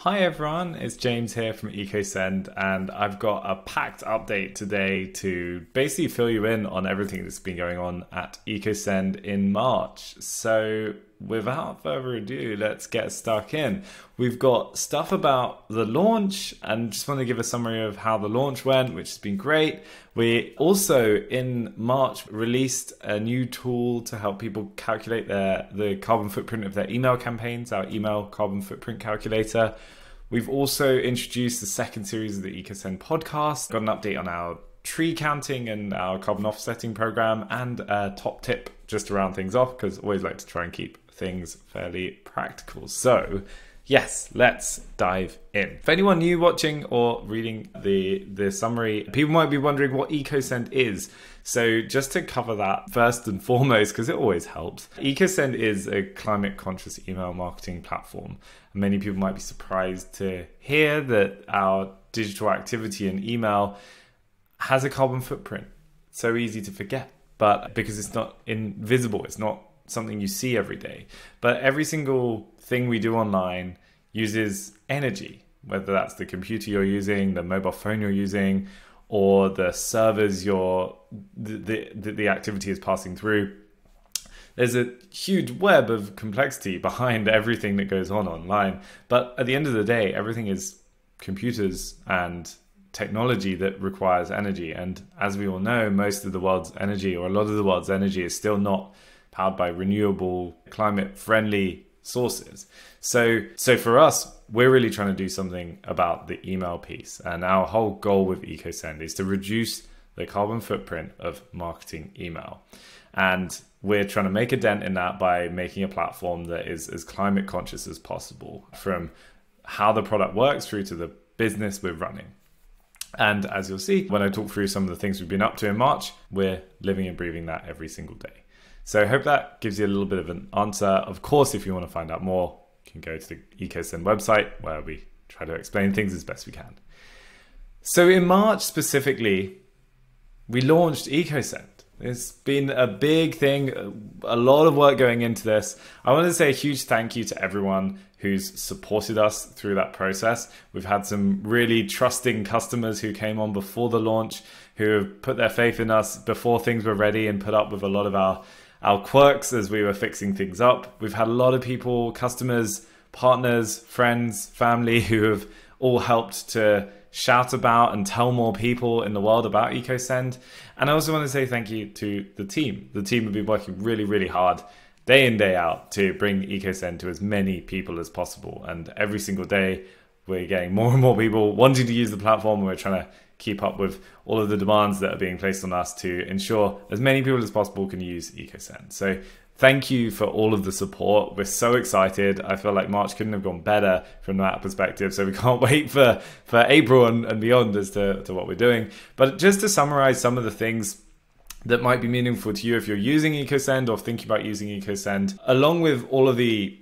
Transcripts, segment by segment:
Hi everyone, it's James here from EcoSend, and I've got a packed update today to basically fill you in on everything that's been going on at EcoSend in March. So without further ado, let's get stuck in. We've got stuff about the launch and just want to give a summary of how the launch went, which has been great. We also in March released a new tool to help people calculate the carbon footprint of their email campaigns, our email carbon footprint calculator. We've also introduced the second series of the EcoSend podcast, got an update on our tree counting and our carbon offsetting program, and a top tip just to round things off, because I always like to try and keep things fairly practical. So yes, let's dive in. For anyone new watching or reading the summary, people might be wondering what EcoSend is. So just to cover that first and foremost, because it always helps, EcoSend is a climate conscious email marketing platform. Many people might be surprised to hear that our digital activity in email has a carbon footprint. So easy to forget, but because it's not invisible, it's not something you see every day. But every single thing we do online uses energy, whether that's the computer you're using, the mobile phone you're using, or the servers the activity is passing through. There's a huge web of complexity behind everything that goes on online. But at the end of the day, everything is computers and technology that requires energy. And as we all know, most of the world's energy, or a lot of the world's energy, is still not powered by renewable, climate-friendly sources. So for us, we're really trying to do something about the email piece. And our whole goal with EcoSend is to reduce the carbon footprint of marketing email. And we're trying to make a dent in that by making a platform that is as climate conscious as possible, from how the product works through to the business we're running. And as you'll see, when I talk through some of the things we've been up to in March, we're living and breathing that every single day. So I hope that gives you a little bit of an answer. Of course, if you want to find out more, you can go to the EcoSend website, where we try to explain things as best we can. So in March specifically, we launched EcoSend. It's been a big thing, a lot of work going into this. I want to say a huge thank you to everyone who's supported us through that process. We've had some really trusting customers who came on before the launch, who have put their faith in us before things were ready and put up with a lot of our quirks as we were fixing things up. We've had a lot of people, customers, partners, friends, family, who have all helped to shout about and tell more people in the world about EcoSend. And I also want to say thank you to the team. The team have been working really, really hard day in, day out to bring EcoSend to as many people as possible. And every single day, we're getting more and more people wanting to use the platform, and we're trying to keep up with all of the demands that are being placed on us to ensure as many people as possible can use EcoSend. So thank you for all of the support. We're so excited. I feel like March couldn't have gone better from that perspective. So we can't wait for April and beyond as to what we're doing. But just to summarize some of the things that might be meaningful to you if you're using EcoSend or thinking about using EcoSend, along with all of the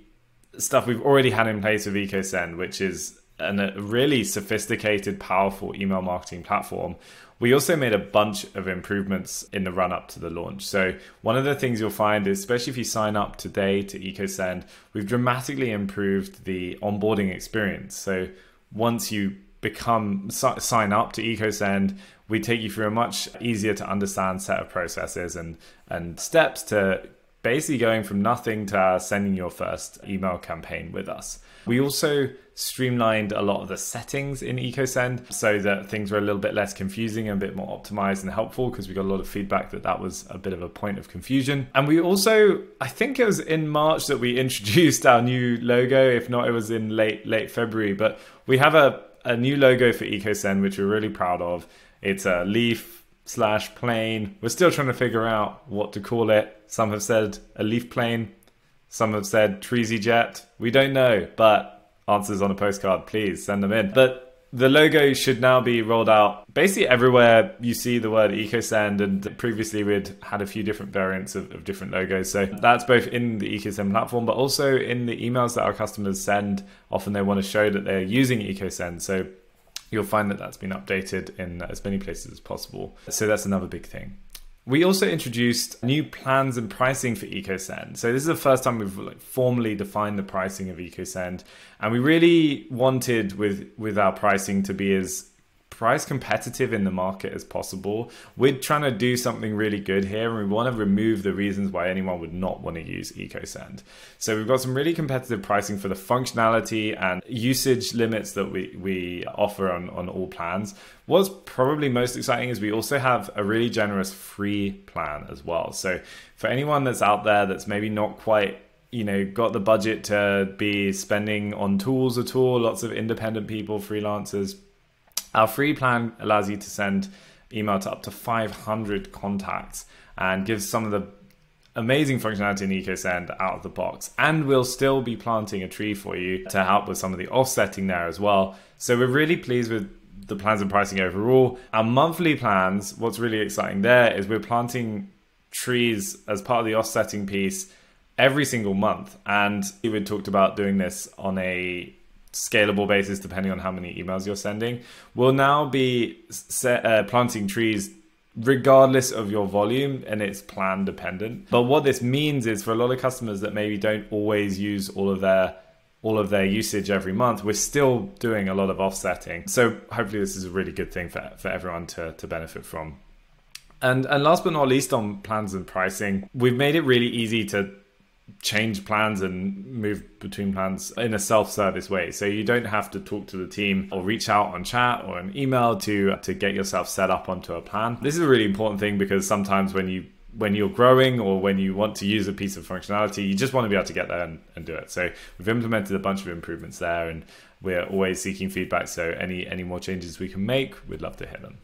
stuff we've already had in place with EcoSend, which is a really sophisticated, powerful email marketing platform. We also made a bunch of improvements in the run up to the launch. So one of the things you'll find is, especially if you sign up today to EcoSend, we've dramatically improved the onboarding experience. So once you sign up to EcoSend, we take you through a much easier to understand set of processes and steps to basically going from nothing to sending your first email campaign with us. We also streamlined a lot of the settings in EcoSend so that things were a little bit less confusing and a bit more optimized and helpful, because we got a lot of feedback that was a bit of a point of confusion. And we also, I think it was in March that we introduced our new logo. If not, it was in late February. But we have a new logo for EcoSend, which we're really proud of. It's a leaf/plane. We're still trying to figure out what to call it. Some have said a leaf plane. Some have said Treesy Jet. We don't know, but answers on a postcard, please send them in. But the logo should now be rolled out basically everywhere you see the word EcoSend, and previously we'd had a few different variants of different logos. So that's both in the EcoSend platform, but also in the emails that our customers send. Often they want to show that they're using EcoSend. So you'll find that that's been updated in as many places as possible. So that's another big thing. We also introduced new plans and pricing for EcoSend. So this is the first time we've formally defined the pricing of EcoSend. And we really wanted with our pricing to be as price competitive in the market as possible. We're trying to do something really good here, and we want to remove the reasons why anyone would not want to use EcoSend. So we've got some really competitive pricing for the functionality and usage limits that we offer on all plans. What's probably most exciting is we also have a really generous free plan as well. So for anyone that's out there that's maybe not quite got the budget to be spending on tools at all, lots of independent people, freelancers, our free plan allows you to send email to up to 500 contacts and gives some of the amazing functionality in EcoSend out of the box. And we'll still be planting a tree for you to help with some of the offsetting there as well. So we're really pleased with the plans and pricing overall. Our monthly plans, what's really exciting there is we're planting trees as part of the offsetting piece every single month. And we talked about doing this on a scalable basis depending on how many emails you're sending. We'll now be planting trees regardless of your volume, and it's plan dependent. But what this means is for a lot of customers that maybe don't always use all of their usage every month, we're still doing a lot of offsetting. So hopefully this is a really good thing for everyone to benefit from. And last but not least, on plans and pricing, we've made it really easy to change plans and move between plans in a self-service way. So you don't have to talk to the team or reach out on chat or an email to get yourself set up onto a plan. This is a really important thing because sometimes when you're growing or when you want to use a piece of functionality, you just want to be able to get there and do it. So we've implemented a bunch of improvements there, and we're always seeking feedback. So any more changes we can make, we'd love to hear them.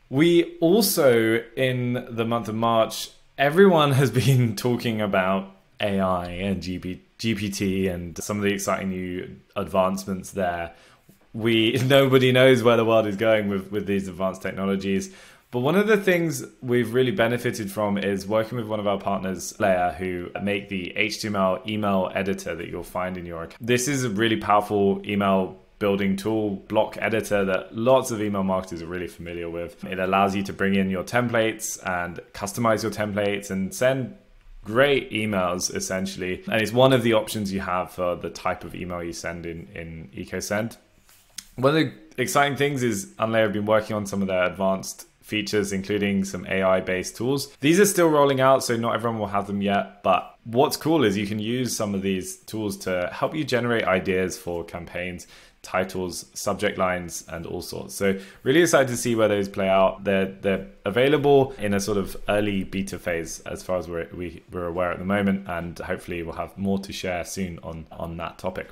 We also, in the month of March, everyone has been talking about AI and GPT and some of the exciting new advancements there. Nobody knows where the world is going with these advanced technologies. But one of the things we've really benefited from is working with one of our partners, Layer, who make the HTML email editor that you'll find in your account. This is a really powerful email building tool, block editor, that lots of email marketers are really familiar with. It allows you to bring in your templates and customize your templates and send great emails essentially. And it's one of the options you have for the type of email you send in EcoSend. One of the exciting things is Unlayer have been working on some of their advanced features, including some AI-based tools. These are still rolling out, so not everyone will have them yet. But what's cool is you can use some of these tools to help you generate ideas for campaigns, titles, subject lines, and all sorts. So really excited to see where those play out. They're available in a sort of early beta phase as far as we're aware at the moment, and hopefully we'll have more to share soon on that topic.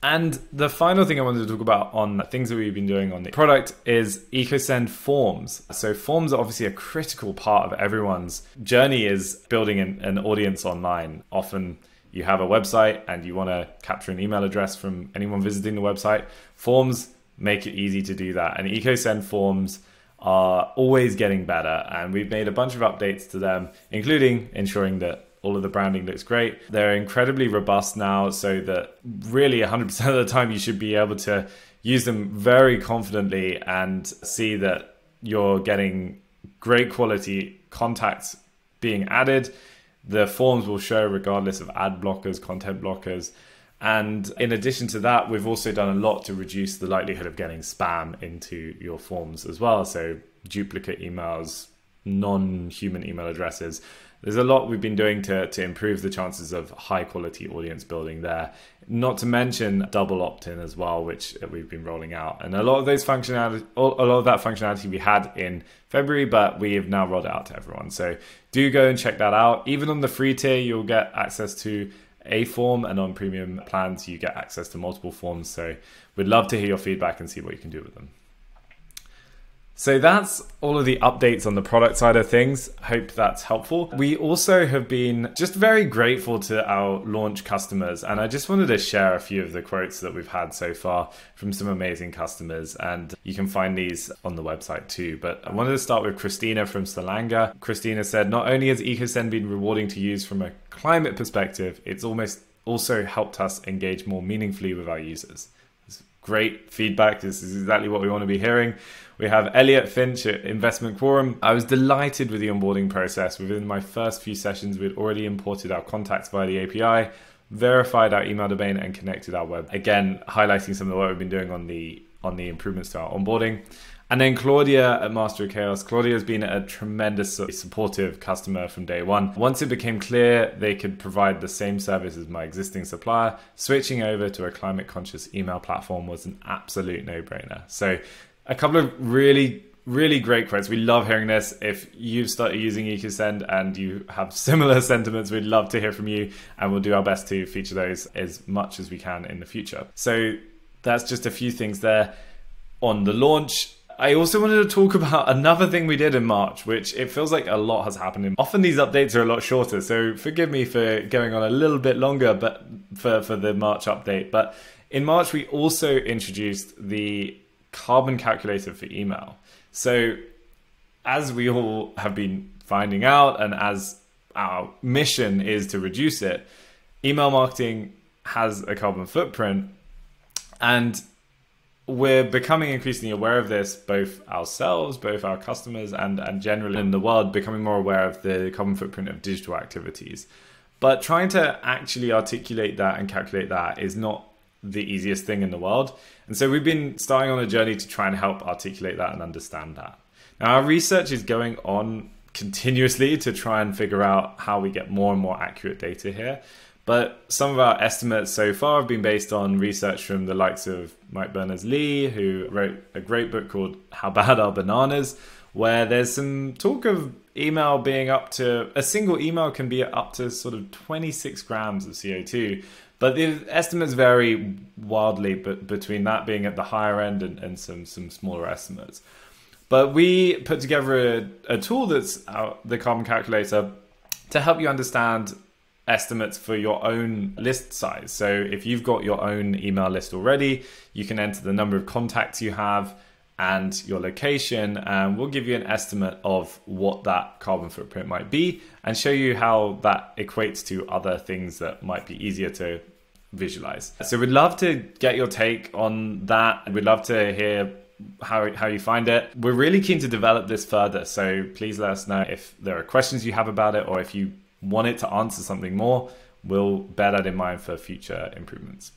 And the final thing I wanted to talk about on things that we've been doing on the product is EcoSend Forms. So forms are obviously a critical part of everyone's journey is building an audience online. Often you have a website and you want to capture an email address from anyone visiting the website. Forms make it easy to do that. And EcoSend Forms are always getting better. And we've made a bunch of updates to them, including ensuring that all of the branding looks great. They're incredibly robust now, so that really 100% of the time you should be able to use them very confidently and see that you're getting great quality contacts being added. The forms will show regardless of ad blockers, content blockers. And in addition to that, we've also done a lot to reduce the likelihood of getting spam into your forms as well. So duplicate emails, non-human email addresses. There's a lot we've been doing to improve the chances of high quality audience building there. Not to mention double opt-in as well, which we've been rolling out. And a lot of that functionality we had in February, but we have now rolled it out to everyone. So do go and check that out. Even on the free tier, you'll get access to a form, and on premium plans, you get access to multiple forms. So we'd love to hear your feedback and see what you can do with them. So that's all of the updates on the product side of things. Hope that's helpful. We also have been just very grateful to our launch customers. And I just wanted to share a few of the quotes that we've had so far from some amazing customers. And you can find these on the website too. But I wanted to start with Christina from Stavanger. Christina said, not only has EcoSend been rewarding to use from a climate perspective, it's almost also helped us engage more meaningfully with our users. Great feedback. This is exactly what we want to be hearing. We have Elliot Finch at Investment Quorum. I was delighted with the onboarding process. Within my first few sessions, we'd already imported our contacts via the API, verified our email domain, and connected our web. Again, highlighting some of the work we've been doing on the improvements to our onboarding. And then Claudia at Master of Chaos. Claudia has been a tremendous supportive customer from day one. Once it became clear they could provide the same service as my existing supplier, switching over to a climate conscious email platform was an absolute no-brainer. So a couple of really great quotes. We love hearing this. If you've started using EcoSend and you have similar sentiments, we'd love to hear from you, and we'll do our best to feature those as much as we can in the future. So that's just a few things there on the launch. I also wanted to talk about another thing we did in March, which it feels like a lot has happened. Often these updates are a lot shorter, so forgive me for going on a little bit longer but for the March update. But in March, we also introduced the carbon calculator for email. So as we all have been finding out, and as our mission is to reduce it, email marketing has a carbon footprint, and we're becoming increasingly aware of this, both ourselves, both our customers, and generally in the world, becoming more aware of the carbon footprint of digital activities. But trying to actually articulate that and calculate that is not the easiest thing in the world. And so we've been starting on a journey to try and help articulate that and understand that. Now, our research is going on continuously to try and figure out how we get more and more accurate data here. But some of our estimates so far have been based on research from the likes of Mike Berners-Lee, who wrote a great book called How Bad Are Bananas?, where there's some talk of email being up to, a single email can be up to sort of 26 grams of CO2. But the estimates vary wildly between that being at the higher end and some smaller estimates. But we put together a tool that's the carbon calculator to help you understand estimates for your own list size. So if you've got your own email list already, you can enter the number of contacts you have and your location, and we'll give you an estimate of what that carbon footprint might be and show you how that equates to other things that might be easier to visualize. So we'd love to get your take on that. We'd love to hear how you find it. We're really keen to develop this further, so please let us know if there are questions you have about it, or if you want it to answer something more. We'll bear that in mind for future improvements.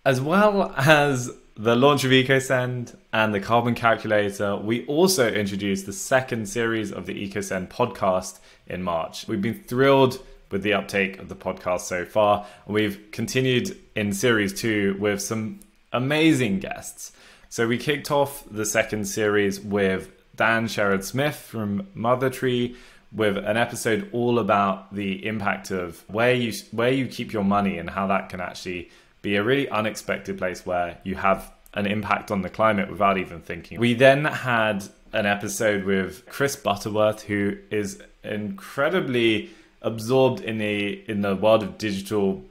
As well as the launch of EcoSend and the carbon calculator, we also introduced the second series of the EcoSend podcast in March. We've been thrilled with the uptake of the podcast so far. We've continued in series 2 with some amazing guests. So we kicked off the second series with Dan Sherrod-Smith from Mother Tree, with an episode all about the impact of where you keep your money and how that can actually be a really unexpected place where you have an impact on the climate without even thinking. We then had an episode with Chris Butterworth, who is incredibly absorbed in the world of digital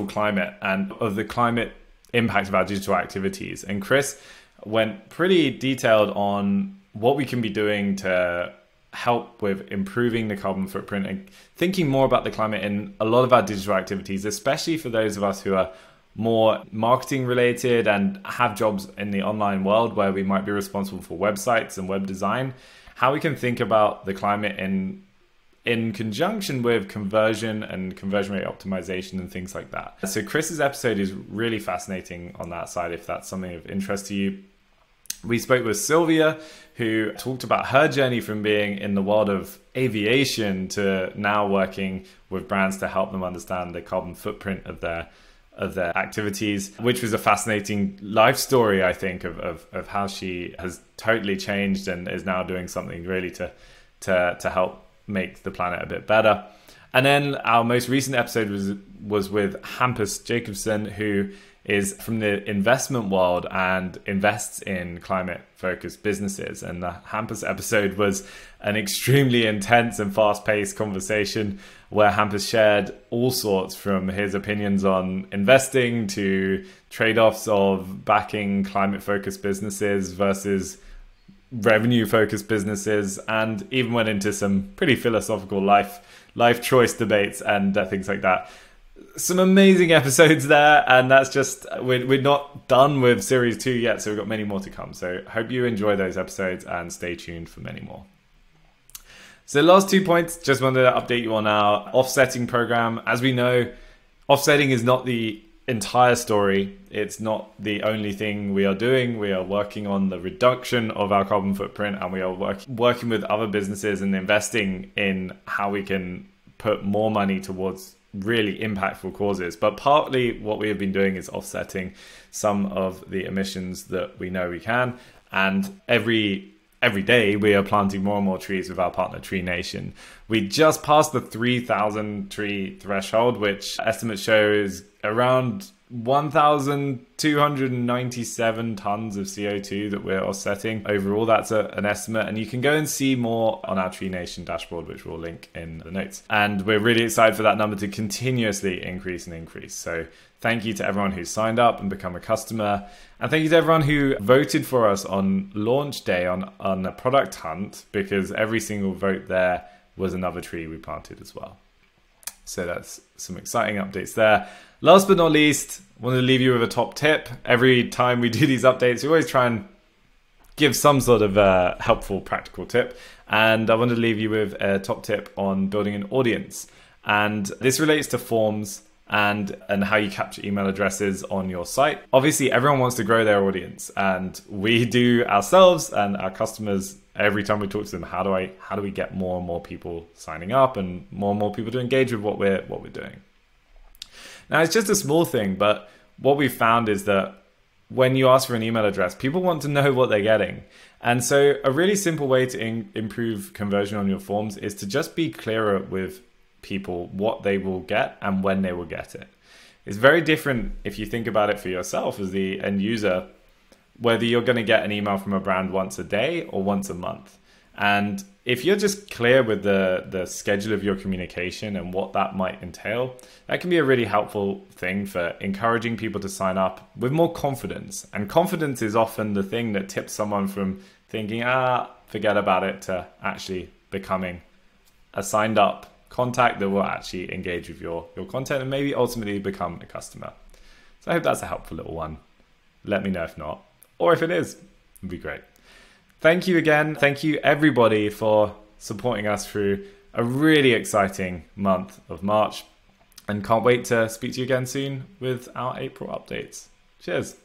climate and of the climate impact of our digital activities. And Chris went pretty detailed on what we can be doing to help with improving the carbon footprint and thinking more about the climate in a lot of our digital activities, especially for those of us who are more marketing related and have jobs in the online world where we might be responsible for websites and web design, how we can think about the climate in conjunction with conversion and conversion rate optimization and things like that. So Chris's episode is really fascinating on that side, if that's something of interest to you. We spoke with Sylvia, who talked about her journey from being in the world of aviation to now working with brands to help them understand the carbon footprint of their activities, which was a fascinating life story, I think, of how she has totally changed and is now doing something really to help make the planet a bit better. And then our most recent episode was with Hampus Jacobson, who is from the investment world and invests in climate-focused businesses. And the Hampus episode was an extremely intense and fast-paced conversation where Hampus shared all sorts, from his opinions on investing to trade-offs of backing climate-focused businesses versus revenue-focused businesses, and even went into some pretty philosophical life choice debates and things like that. some amazing episodes there, and that's just we're not done with series 2 yet, so we've got many more to come. So hope you enjoy those episodes and stay tuned for many more. So last 2 points, just wanted to update you on our offsetting program. As we know, offsetting is not the entire story. It's not the only thing we are doing. We are working on the reduction of our carbon footprint, and we are working with other businesses and investing in how we can put more money towards really impactful causes. But partly what we have been doing is offsetting some of the emissions that we know we can. And every day we are planting more and more trees with our partner Tree Nation. We just passed the 3,000 tree threshold, which estimates show is around 1,297 tons of CO2 that we're offsetting. Overall, that's an estimate, and you can go and see more on our Tree Nation dashboard, which we'll link in the notes. And we're really excited for that number to continuously increase and increase. So thank you to everyone who signed up and become a customer. And thank you to everyone who voted for us on launch day on a product hunt, because every single vote there was another tree we planted as well. So that's some exciting updates there. Last but not least, I want to leave you with a top tip. Every time we do these updates, we always try and give some sort of helpful, practical tip. And I want to leave you with a top tip on building an audience. And this relates to forms and how you capture email addresses on your site. Obviously, everyone wants to grow their audience, and we do ourselves and our customers. Every time we talk to them, how do we get more and more people signing up and more people to engage with what we're doing? Now, it's just a small thing, but what we've found is that when you ask for an email address, people want to know what they're getting. And so a really simple way to improve conversion on your forms is to just be clearer with people what they will get and when they will get it. It's very different if you think about it for yourself as the end user, whether you're going to get an email from a brand once a day or once a month. And if you're just clear with the schedule of your communication and what that might entail, that can be a really helpful thing for encouraging people to sign up with more confidence. And confidence is often the thing that tips someone from thinking, forget about it, to actually becoming a signed up contact that will actually engage with your content and maybe ultimately become a customer. So I hope that's a helpful little one. Let me know if not, or if it is, it'd be great. Thank you again. Thank you everybody for supporting us through a really exciting month of March, and can't wait to speak to you again soon with our April updates. Cheers.